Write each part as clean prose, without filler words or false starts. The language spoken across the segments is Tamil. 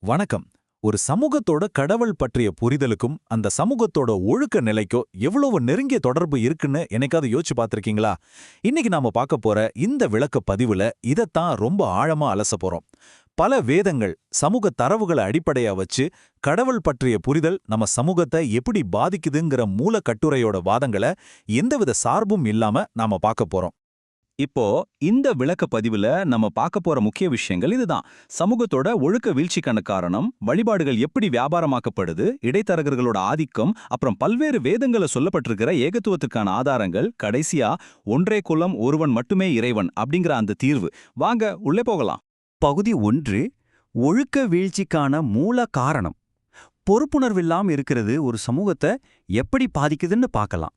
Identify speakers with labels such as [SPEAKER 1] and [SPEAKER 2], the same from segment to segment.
[SPEAKER 1] வணக்கம். ஒரு சமூகத்தோட கடவுள் பற்றிய புரிதலுக்கும் அந்த சமூகத்தோட ஒழுக்க நிலைக்கோ எவ்வளவு நெருங்கிய தொடர்பு இருக்குன்னு என்னைக்காவது யோசிச்சு பார்த்திருக்கீங்களா? இன்னைக்கு நாம பார்க்க போற இந்த விளக்க பதிவுல இதத்தான் ரொம்ப ஆழமா அலச போறோம். பல வேதங்கள் சமூக தரவுகளை அடிப்படையா வச்சு கடவுள் பற்றிய புரிதல் நம்ம சமூகத்தை எப்படி பாதிக்குதுங்கிற மூல கட்டுரையோட வாதங்களை எந்தவித சார்பும் இல்லாம நாம பார்க்க போறோம்.
[SPEAKER 2] இப்போ இந்த விளக்க பதிவுல நம்ம பார்க்க போற முக்கிய விஷயங்கள் இதுதான். சமூகத்தோட ஒழுக்க வீழ்ச்சிக்கான காரணம், வழிபாடுகள் எப்படி வியாபாரமாக்கப்படுது, இடைத்தரகர்களோட ஆதிக்கம், அப்புறம் பல்வேறு வேதங்கள சொல்லப்பட்டிருக்கிற ஏகத்துவத்துக்கான ஆதாரங்கள், கடைசியா ஒன்றே குலம் ஒருவன் மட்டுமே இறைவன் அப்படிங்கிற அந்த தீர்வு. வாங்க உள்ளே போகலாம்.
[SPEAKER 3] பகுதி 1. ஒழுக்க வீழ்ச்சிக்கான மூல காரணம். பொறுப்புணர்வில்லாம இருக்கிறது ஒரு சமூகத்தை எப்படி பாதிக்குதுன்னு பார்க்கலாம்.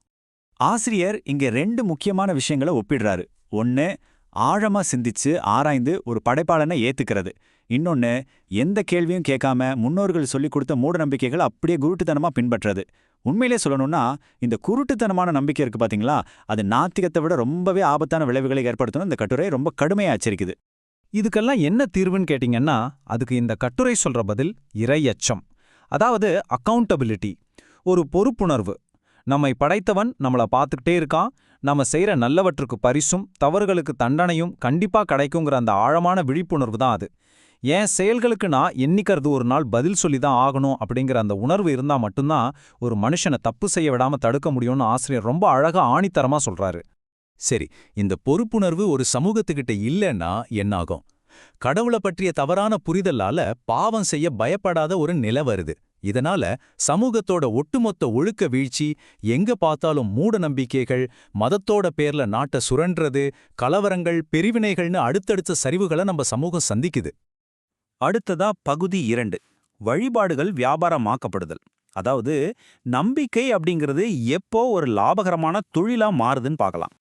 [SPEAKER 3] ஆசிரியர் இங்க 2 முக்கியமான விஷயங்களை ஒப்பிடுறாரு. ஒன்னு, ஆழமா சிந்திச்சு ஆராய்ந்து ஒரு படைப்பாளனை ஏத்துக்கிறது. இன்னொன்னு, எந்த கேள்வியும் கேட்காம முன்னோர்கள் சொல்லிக் கொடுத்த மூட நம்பிக்கைகளை அப்படியே குருட்டுத்தனமா பின்பற்றது. உண்மையிலே சொல்லணும்னா, இந்த குருட்டுத்தனமான நம்பிக்கை இருக்கு பாத்தீங்களா, அது நாத்திகத்தை விட ரொம்பவே ஆபத்தான விளைவுகளை ஏற்படுத்தணும். இந்த கட்டுரை ரொம்ப கடுமையா எச்சரிக்குது.
[SPEAKER 4] இதுக்கெல்லாம் என்ன தீர்வுன்னு கேட்டிங்கன்னா, அதுக்கு இந்த கட்டுரை சொல்ற பதில் இறையச்சம். அதாவது அக்கவுண்டபிலிட்டி, ஒரு பொறுப்புணர்வு. நம்மை படைத்தவன் நம்மள பார்த்துக்கிட்டே இருக்கான், நம்ம செய்யற நல்லவற்றுக்கு பரிசும் தவறுகளுக்கு தண்டனையும் கண்டிப்பா கிடைக்குங்கிற அந்த ஆழமான விழிப்புணர்வு தான் அது. என் செயல்களுக்கு நான் என்னைக்கிறது ஒரு நாள் பதில் சொல்லி தான் ஆகணும் அப்படிங்கிற அந்த உணர்வு இருந்தா மட்டும்தான் ஒரு மனுஷனை தப்பு செய்ய விடாம தடுக்க முடியும்னு ஆசிரியர் ரொம்ப அழகா ஆணித்தரமா சொல்றாரு.
[SPEAKER 1] சரி, இந்த பொறுப்புணர்வு ஒரு சமூகத்துக்கிட்ட இல்லைன்னா என்னாகும்? கடவுளை பற்றிய தவறான புரிதலால பாவம் செய்ய பயப்படாத ஒரு நிலை வருது. இதனால சமூகத்தோட ஒட்டுமொத்த ஒழுக்க வீழ்ச்சி, எங்க பார்த்தாலும் மூட நம்பிக்கைகள், மதத்தோட பேர்ல நாட்டை சுரண்டுறது, கலவரங்கள், பிரிவினைகள்னு அடுத்தடுத்த சரிவுகளை நம்ம சமூகம் சந்திக்குது.
[SPEAKER 3] அடுத்ததா பகுதி 2. வழிபாடுகள் வியாபாரமாக்கப்படுதல். அதாவது நம்பிக்கை அப்படிங்கிறது எப்போ ஒரு லாபகரமான தொழிலா மாறுதுன்னு பார்க்கலாம்.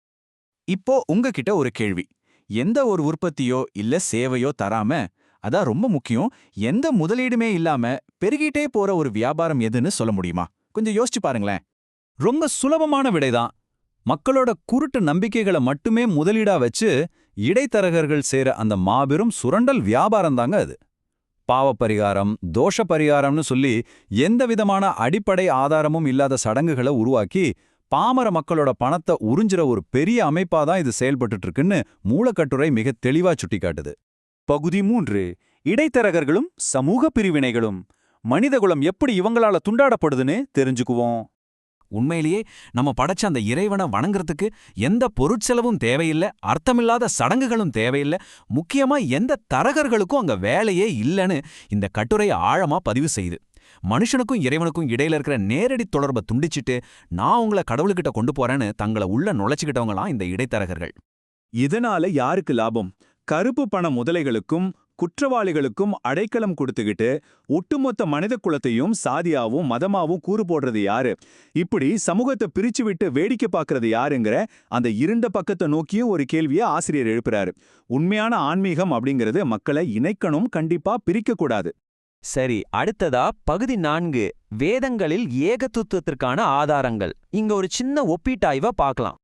[SPEAKER 3] இப்போ உங்ககிட்ட ஒரு கேள்வி. எந்த ஒரு உற்பத்தியோ இல்ல சேவையோ தராம, அதான் ரொம்ப முக்கியம், எந்த முதலீடுமே இல்லாம பெருகிட்டே போற ஒரு வியாபாரம் எதுன்னு சொல்ல முடியுமா? கொஞ்சம் யோசிச்சு பாருங்களேன்.
[SPEAKER 2] ரொம்ப சுலபமான விடைதான். மக்களோட குருட்டு நம்பிக்கைகளை மட்டுமே முதலீடா வச்சு இடைத்தரகர்கள் சேர அந்த மாபெரும் சுரண்டல் வியாபாரம் தாங்க அது. பாவப்பரிகாரம், தோஷ பரிகாரம்னு சொல்லி எந்த விதமான அடிப்படை ஆதாரமும் இல்லாத சடங்குகளை உருவாக்கி பாமர மக்களோட பணத்தை உறிஞ்சிற ஒரு பெரிய அமைப்பாதான் இது செயல்பட்டு இருக்குன்னு மூலக்கட்டுரை மிக தெளிவா சுட்டிக்காட்டுது.
[SPEAKER 3] பகுதி 3. இடைத்தரகர்களும் சமூக பிரிவினைகளும். மனிதகுலம் எப்படி இவங்களால துண்டாடப்படுதுன்னு தெரிஞ்சுக்குவோம்.
[SPEAKER 2] உண்மையிலேயே நம்ம படைச்ச அந்த இறைவனை வணங்குறதுக்கு எந்த பொருட்செலவும் தேவையில்லை, அர்த்தமில்லாத சடங்குகளும் தேவையில்லை, முக்கியமா எந்த தரகர்களுக்கும் அங்க வேலையே இல்லைன்னு இந்த கட்டுரை ஆழமா பதிவு செய்யுது. மனுஷனுக்கும் இறைவனுக்கும் இடையில இருக்கிற நேரடி தொடர்பை துண்டிச்சிட்டு நான் உங்களை கடவுள்கிட்ட கொண்டு போறேன்னு தங்களை உள்ள நுழைச்சிக்கிட்டவங்களாம் இந்த இடைத்தரகர்கள்.
[SPEAKER 5] இதனால யாருக்கு லாபம்? கருப்பு பண முதலைகளுக்கும் குற்றவாளிகளுக்கும் அடைக்கலம் கொடுத்துக்கிட்டு ஒட்டுமொத்த மனித குலத்தையும் சாதியாவும் மதமாவும் கூறு போடுறது யாரு? இப்படி சமூகத்தை பிரிச்சு விட்டு வேடிக்கை பார்க்கறது யாருங்கிற அந்த இருண்ட பக்கத்தை நோக்கியும் ஒரு கேள்வியை ஆசிரியர் எழுப்புறாரு. உண்மையான ஆன்மீகம் அப்படிங்கிறது மக்களை இணைக்கணும், கண்டிப்பா பிரிக்க கூடாது.
[SPEAKER 6] சரி, அடுத்ததா பகுதி 4. வேதங்களில் ஏகத்துவத்திற்கான ஆதாரங்கள். இங்க ஒரு சின்ன ஒப்பீட்டாய்வா பார்க்கலாம்.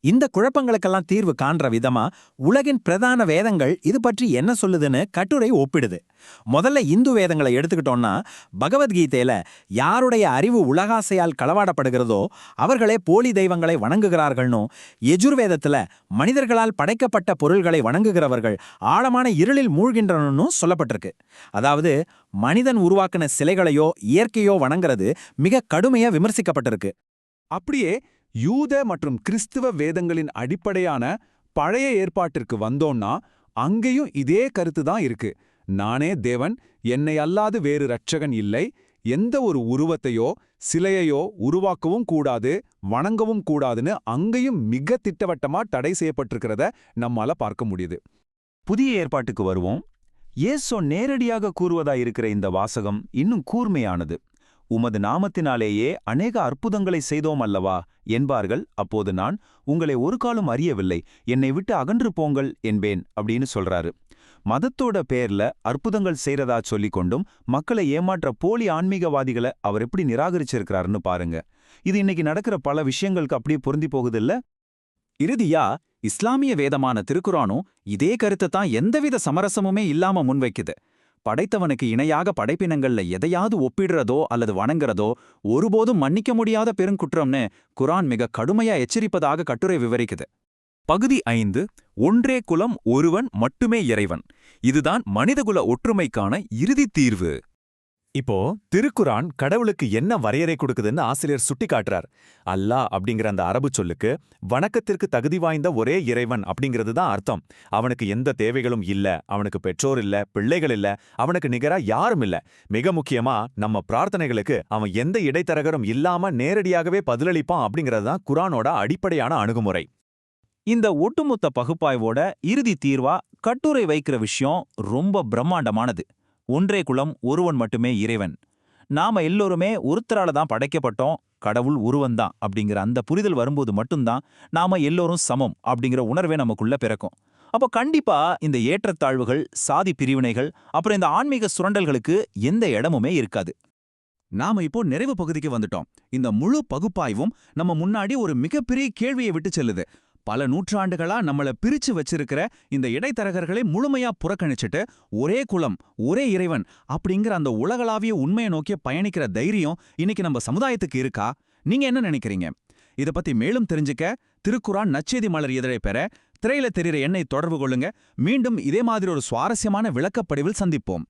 [SPEAKER 4] இந்த குழப்பங்களுக்கெல்லாம் தீர்வு காண்ற விதமா உலகின் பிரதான வேதங்கள் இது பற்றி என்ன சொல்லுதுன்னு கட்டுரை ஒப்பிடுது. முதல்ல இந்து வேதங்களை எடுத்துக்கிட்டோம்னா, பகவத்கீதையில யாருடைய அறிவு உலகாசையால் களவாடப்படுகிறதோ அவர்களே போலி தெய்வங்களை வணங்குகிறார்கள்னும், யஜுர்வேதத்துல மனிதர்களால் படைக்கப்பட்ட பொருள்களை வணங்குகிறவர்கள் ஆழமான இருளில் மூழ்கின்றனும் சொல்லப்பட்டிருக்கு. அதாவது மனிதன் உருவாக்கின சிலைகளையோ இயற்கையோ வணங்குறது மிக கடுமையா விமர்சிக்கப்பட்டிருக்கு.
[SPEAKER 5] அப்படியே யூத மற்றும் கிறிஸ்துவ வேதங்களின் அடிப்படையான பழைய ஏற்பாட்டிற்கு வந்தோம்னா அங்கேயும் இதே கருத்து தான் இருக்கு. நானே தேவன், என்னை அல்லாது வேறு இரட்சகன் இல்லை, எந்த ஒரு உருவத்தையோ சிலையையோ உருவாக்கவும் கூடாது, வணங்கவும் கூடாதுன்னு அங்கேயும் மிக திட்டவட்டமா தடை செய்யப்பட்டிருக்கிறத நம்மால பார்க்க முடியுது.
[SPEAKER 3] புதிய ஏற்பாட்டுக்கு வருவோம். இயேசு நேரடியாக கூறுவதா இருக்கிற இந்த வாசகம் இன்னும் கூர்மையானது. உமது நாமத்தினாலேயே அநேக அற்புதங்களை செய்தோம் அல்லவா என்பார்கள். அப்போது நான் உங்களை ஒரு காலம் அறியவில்லை, என்னை விட்டு அகன்று போங்கள் என்பேன் அப்படின்னு சொல்றாரு. மதத்தோட பேர்ல அற்புதங்கள் செய்யறதா சொல்லிக் கொண்டும் மக்களை ஏமாற்ற போலி ஆன்மீகவாதிகளை அவர் எப்படி நிராகரிச்சிருக்கிறாருன்னு பாருங்க. இது இன்னைக்கு நடக்கிற பல விஷயங்களுக்கு அப்படியே பொருந்தி போகுதில்ல?
[SPEAKER 2] இறுதியா இஸ்லாமிய வேதமான திருக்குரானும் இதே கருத்தை தான் எந்தவித சமரசமுமே இல்லாம முன்வைக்குது. படைத்தவனுக்கு இணையாக படைப்பினங்கள்ல எதையாவது ஒப்பிடுறதோ அல்லது வணங்குறதோ ஒருபோதும் மன்னிக்க முடியாத பெருங்குற்றம்னு குர்ஆன் மிக கடுமையா எச்சரிப்பதாக கட்டுரை விவரிக்குது.
[SPEAKER 7] பகுதி 5 ஒன்றே குலம் ஒருவன் மட்டுமே இறைவன். இதுதான் மனிதகுல ஒற்றுமைக்கான இறுதி தீர்வு.
[SPEAKER 8] இப்போ திருக்குரான் கடவுளுக்கு என்ன வரையறை கொடுக்குதுன்னு ஆசிரியர் சுட்டி காட்டுறார். அல்லாஹ் அப்படிங்கிற அந்த அரபு சொல்லுக்கு வணக்கத்திற்கு தகுதி வாய்ந்த ஒரே இறைவன் அப்படிங்கிறது தான் அர்த்தம். அவனுக்கு எந்த தேவைகளும் இல்ல, அவனுக்கு பெற்றோர் இல்ல, பிள்ளைகள் இல்ல, அவனுக்கு நிகரா யாரும் இல்ல. மிக முக்கியமா நம்ம பிரார்த்தனைகளுக்கு அவன் எந்த இடைத்தரகரும் இல்லாம நேரடியாகவே பதிலளிப்பான் அப்படிங்கிறது தான் குர்ஆனோட அடிப்படையான அணுகுமுறை.
[SPEAKER 1] இந்த ஒட்டுமொத்த பகுப்பாய்வோட இறுதி தீர்வா கட்டுரை வைக்கிற விஷயம் ரொம்ப பிரம்மாண்டமானது. ஒன்றே குலம் ஒருவன் மட்டுமே இறைவன். நாம எல்லோருமே ஒருத்தரால தான் படைக்கப்பட்டோம், கடவுள் ஒருவன்தான் அப்படிங்கிற அந்த புரிதல் வரும்போது மட்டும்தான் நாம எல்லோரும் சமம் அப்படிங்கிற உணர்வே நமக்குள்ள பிறக்கும். அப்போ கண்டிப்பா இந்த ஏற்றத்தாழ்வுகள், சாதி பிரிவினைகள், அப்புறம் இந்த ஆன்மீக சுரண்டல்களுக்கு எந்த இடமுமே இருக்காது.
[SPEAKER 2] நாம இப்போ நிறைவு பகுதிக்கு வந்துட்டோம். இந்த முழு பகுப்பாய்வும் நம்ம முன்னாடி ஒரு மிகப்பெரிய கேள்வியை விட்டு செல்லுது. பல நூற்றாண்டுகளா நம்மள பிரிச்சு வச்சிருக்கிற இந்த இடைத்தரகர்களை முழுமையா புறக்கணிச்சிட்டு ஒரே குலம், ஒரே இறைவன் அப்படிங்கிற அந்த உலகளாவிய உண்மையை நோக்கி பயணிக்கிற தைரியம் இன்னைக்கு நம்ம சமுதாயத்துக்கு இருக்கா? நீங்க என்ன நினைக்கிறீங்க? இத பத்தி மேலும் தெரிஞ்சுக்க திருக்குர்ஆன் நற்செய்தி மலர் இதழை பெற திரையில தெரிகிற எண்ணை தொடர்பு கொள்ளுங்க. மீண்டும் இதே மாதிரி ஒரு சுவாரஸ்யமான விளக்கப்படிவில் சந்திப்போம்.